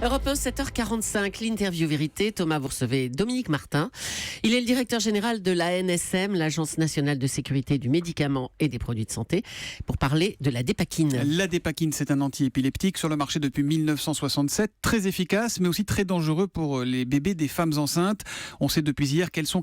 Europe 1, 7h45, l'interview vérité. Thomas, vous recevez Dominique Martin. Il est le directeur général de l'ANSM, l'Agence nationale de sécurité du médicament et des produits de santé, pour parler de la dépakine. La dépakine, c'est un antiépileptique sur le marché depuis 1967, très efficace, mais aussi très dangereux pour les bébés des femmes enceintes. On sait depuis hier qu'elles sont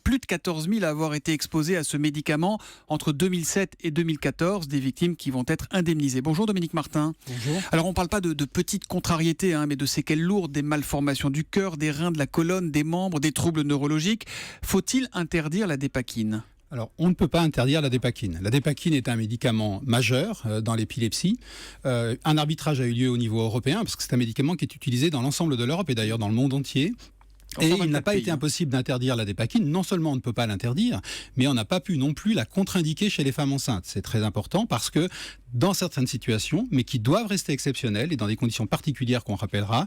plus de 14 000 à avoir été exposées à ce médicament entre 2007 et 2014, des victimes qui vont être indemnisées. Bonjour Dominique Martin. Bonjour. Alors on ne parle pas de petites contrariétés, mais de séquelles lourdes, des malformations du cœur, des reins, de la colonne, des membres, des troubles neurologiques. Faut-il interdire la dépakine ? Alors, on ne peut pas interdire la dépakine. La dépakine est un médicament majeur dans l'épilepsie. Un arbitrage a eu lieu au niveau européen, parce que c'est un médicament qui est utilisé dans l'ensemble de l'Europe et d'ailleurs dans le monde entier. Et il n'a pas été impossible d'interdire la dépakine. Non seulement on ne peut pas l'interdire, mais on n'a pas pu non plus la contre-indiquer chez les femmes enceintes. C'est très important parce que dans certaines situations, mais qui doivent rester exceptionnelles et dans des conditions particulières qu'on rappellera,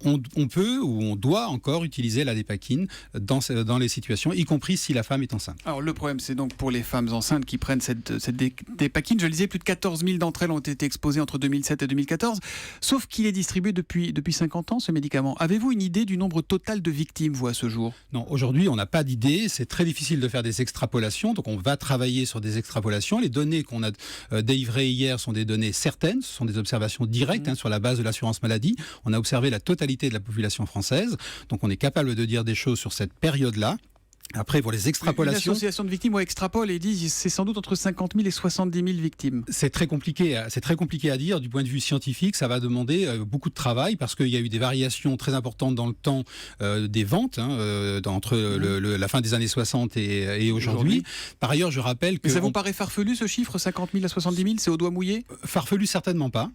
on peut ou on doit encore utiliser la dépakine dans les situations, y compris si la femme est enceinte. Alors le problème, c'est donc pour les femmes enceintes qui prennent cette dépakine. Je le disais, plus de 14 000 d'entre elles ont été exposées entre 2007 et 2014, sauf qu'il est distribué depuis 50 ans, ce médicament. Avez-vous une idée du nombre total de victimes, vous, à ce jour ? Non, aujourd'hui, on n'a pas d'idée. C'est très difficile de faire des extrapolations, donc on va travailler sur des extrapolations. Les données qu'on a délivrées hier sont des données certaines, ce sont des observations directes sur la base de l'assurance maladie. On a observé la totalité de la population française, donc on est capable de dire des choses sur cette période-là. Après, pour les extrapolations... L'association de victimes extrapole et dit c'est sans doute entre 50 000 et 70 000 victimes. C'est très compliqué à dire. Du point de vue scientifique, ça va demander beaucoup de travail parce qu'il y a eu des variations très importantes dans le temps des ventes entre la fin des années 60 et aujourd'hui. Par ailleurs, je rappelle que... Mais ça vous paraît farfelu ce chiffre, 50 000 à 70 000, c'est au doigt mouillé ? Farfelu, certainement pas.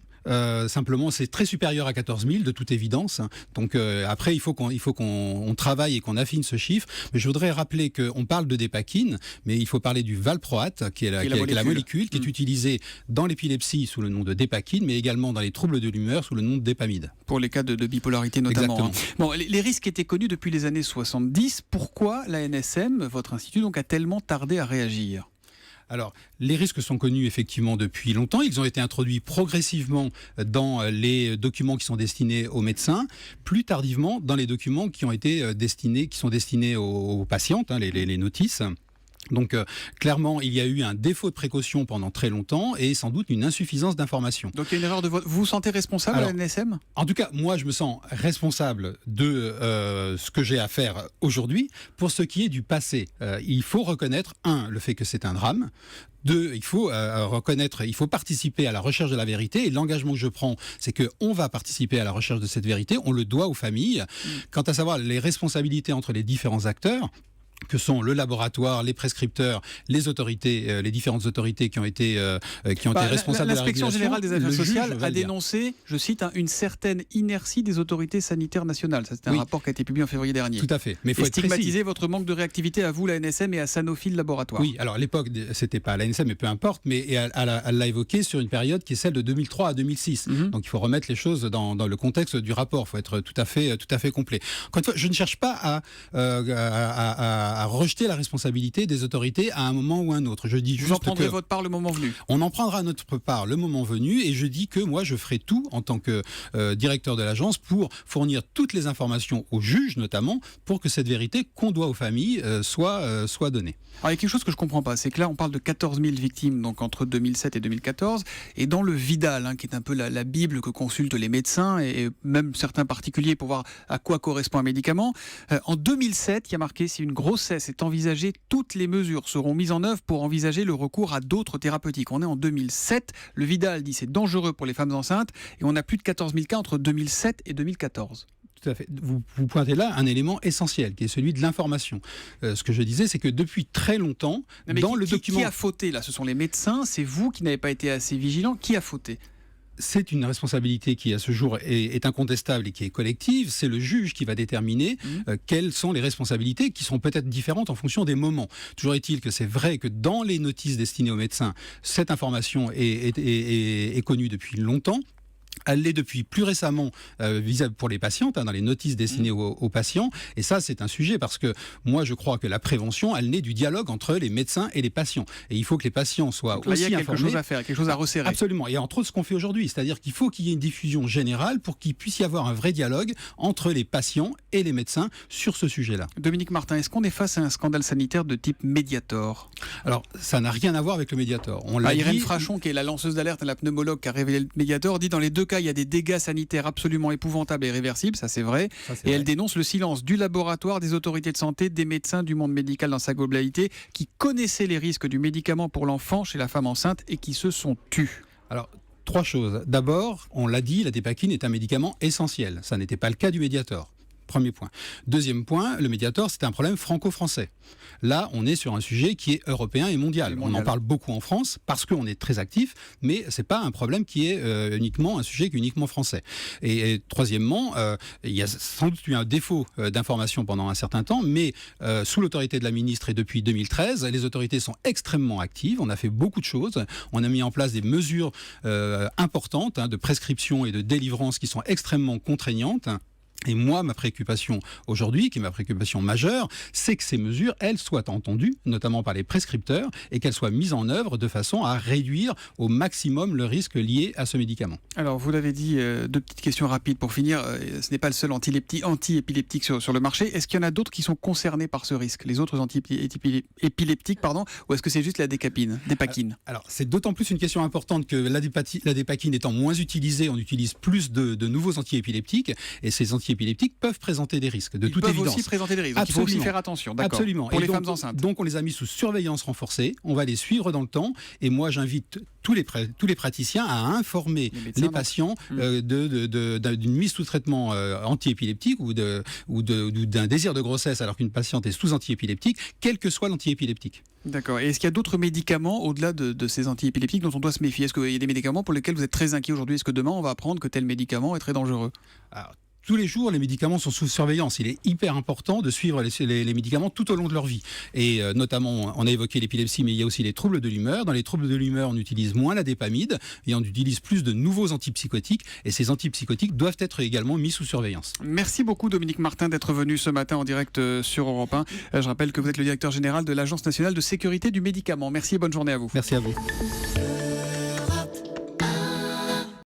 Simplement, c'est très supérieur à 14 000 de toute évidence. Donc après, il faut qu'on travaille et qu'on affine ce chiffre. Mais je voudrais rappeler qu'on parle de dépakine, mais il faut parler du valproate, qui est la molécule qui est utilisée dans l'épilepsie sous le nom de dépakine, mais également dans les troubles de l'humeur sous le nom de dépamide. Pour les cas de bipolarité notamment. Exactement. Bon, les risques étaient connus depuis les années 70. Pourquoi l'ANSM, votre institut, donc, a tellement tardé à réagir ? Alors, les risques sont connus effectivement depuis longtemps. Ils ont été introduits progressivement dans les documents qui sont destinés aux médecins, plus tardivement dans les documents qui sont destinés aux patientes, les notices. Donc clairement, il y a eu un défaut de précaution pendant très longtemps et sans doute une insuffisance d'information. Donc il y a une erreur de vote. Vous vous sentez responsable à l'ANSM ? En tout cas, moi je me sens responsable de ce que j'ai à faire aujourd'hui. Pour ce qui est du passé, il faut reconnaître, le fait que c'est un drame. 2, il faut il faut participer à la recherche de la vérité et l'engagement que je prends, c'est qu'on va participer à la recherche de cette vérité, on le doit aux familles. Quant à savoir les responsabilités entre les différents acteurs, que sont le laboratoire, les prescripteurs, les autorités, les différentes autorités qui ont été responsables de la régulation. L'inspection générale des affaires sociales a dénoncé, je cite, une certaine inertie des autorités sanitaires nationales. Ça, c'est un rapport qui a été publié en février dernier. Tout à fait. Mais il faut être stigmatiser votre manque de réactivité à vous, l'ANSM, et à Sanofi, le laboratoire. Oui, alors à l'époque, c'était pas à l'ANSM, mais peu importe, mais elle l'a évoqué sur une période qui est celle de 2003 à 2006. Donc il faut remettre les choses dans le contexte du rapport. Il faut être tout à fait complet. Encore une fois, je ne cherche pas à rejeter la responsabilité des autorités à un moment ou un autre. Je dis juste vous en prendrez votre part le moment venu. On en prendra notre part le moment venu et je dis que moi je ferai tout en tant que directeur de l'agence pour fournir toutes les informations aux juges notamment pour que cette vérité qu'on doit aux familles soit donnée. Alors il y a quelque chose que je ne comprends pas, c'est que là on parle de 14 000 victimes donc entre 2007 et 2014 et dans le Vidal, qui est un peu la Bible que consultent les médecins et même certains particuliers pour voir à quoi correspond un médicament, en 2007 il y a marqué si une grossesse est envisagée, toutes les mesures seront mises en œuvre pour envisager le recours à d'autres thérapeutiques. On est en 2007, le Vidal dit c'est dangereux pour les femmes enceintes et on a plus de 14 000 cas entre 2007 et 2014. Tout à fait. Vous pointez là un élément essentiel qui est celui de l'information. Ce que je disais, c'est que depuis très longtemps, le document... Qui a fauté là ? Ce sont les médecins, c'est vous qui n'avez pas été assez vigilant. Qui a fauté ? C'est une responsabilité qui, à ce jour, est incontestable et qui est collective. C'est le juge qui va déterminer quelles sont les responsabilités qui sont peut-être différentes en fonction des moments. Toujours est-il que c'est vrai que dans les notices destinées aux médecins, cette information est connue depuis longtemps. Elle l'est depuis plus récemment pour les patientes, dans les notices destinées aux patients. Et ça, c'est un sujet parce que moi, je crois que la prévention, elle naît du dialogue entre les médecins et les patients. Et il faut que les patients soient Donc là, aussi il y a informés. quelque chose à faire, quelque chose à resserrer. Absolument. Et entre autres, ce qu'on fait aujourd'hui, c'est-à-dire qu'il faut qu'il y ait une diffusion générale pour qu'il puisse y avoir un vrai dialogue entre les patients et les médecins sur ce sujet-là. Dominique Martin, est-ce qu'on est face à un scandale sanitaire de type Mediator? Alors, ça n'a rien à voir avec le Mediator. On l'a Irène dit... Frachon, qui est la lanceuse d'alerte et la pneumologue qui a révélé le Mediator, dit dans les 2 cas, il y a des dégâts sanitaires absolument épouvantables et irréversibles, ça c'est vrai. Et elle dénonce le silence du laboratoire, des autorités de santé, des médecins, du monde médical dans sa globalité, qui connaissaient les risques du médicament pour l'enfant chez la femme enceinte et qui se sont tus. Alors, 3 choses. D'abord, on l'a dit, la dépakine est un médicament essentiel. Ça n'était pas le cas du Mediator. Premier point. Deuxième point, le Mediator, c'est un problème franco-français. Là, on est sur un sujet qui est européen et mondial. On en parle beaucoup en France parce qu'on est très actif, mais c'est pas un problème qui est uniquement un sujet qui est uniquement français. Et troisièmement, il y a sans doute eu un défaut d'information pendant un certain temps, mais sous l'autorité de la ministre et depuis 2013, les autorités sont extrêmement actives. On a fait beaucoup de choses. On a mis en place des mesures importantes de prescription et de délivrance qui sont extrêmement contraignantes. Et moi, ma préoccupation aujourd'hui, qui est ma préoccupation majeure, c'est que ces mesures, elles, soient entendues, notamment par les prescripteurs, et qu'elles soient mises en œuvre de façon à réduire au maximum le risque lié à ce médicament. Alors, vous l'avez dit, 2 petites questions rapides pour finir. Ce n'est pas le seul anti-épileptique sur le marché. Est-ce qu'il y en a d'autres qui sont concernés par ce risque, les autres anti-épileptiques, ou est-ce que c'est juste la dépakine? Alors, c'est d'autant plus une question importante que la dépakine étant moins utilisée, on utilise plus de nouveaux anti-épileptiques, et ces anti-épileptiques peuvent présenter des risques, de toute évidence. Ils peuvent aussi présenter des risques, donc il faut aussi faire attention, d'accord. Absolument. Pour et les donc, femmes enceintes. Donc on les a mis sous surveillance renforcée, on va les suivre dans le temps, et moi j'invite tous les praticiens à informer les patients d'une mise sous traitement anti-épileptique ou d'un désir de grossesse alors qu'une patiente est sous anti-épileptique, quel que soit l'anti-épileptique. D'accord. Et est-ce qu'il y a d'autres médicaments au-delà de ces anti-épileptiques dont on doit se méfier? Est-ce qu'il y a des médicaments pour lesquels vous êtes très inquiet aujourd'hui? Est-ce que demain on va apprendre que tel médicament est très dangereux? Tous les jours, les médicaments sont sous surveillance. Il est hyper important de suivre les médicaments tout au long de leur vie. Et notamment, on a évoqué l'épilepsie, mais il y a aussi les troubles de l'humeur. Dans les troubles de l'humeur, on utilise moins la dépamide et on utilise plus de nouveaux antipsychotiques. Et ces antipsychotiques doivent être également mis sous surveillance. Merci beaucoup Dominique Martin d'être venu ce matin en direct sur Europe 1. Je rappelle que vous êtes le directeur général de l'Agence nationale de sécurité du médicament. Merci et bonne journée à vous. Merci à vous.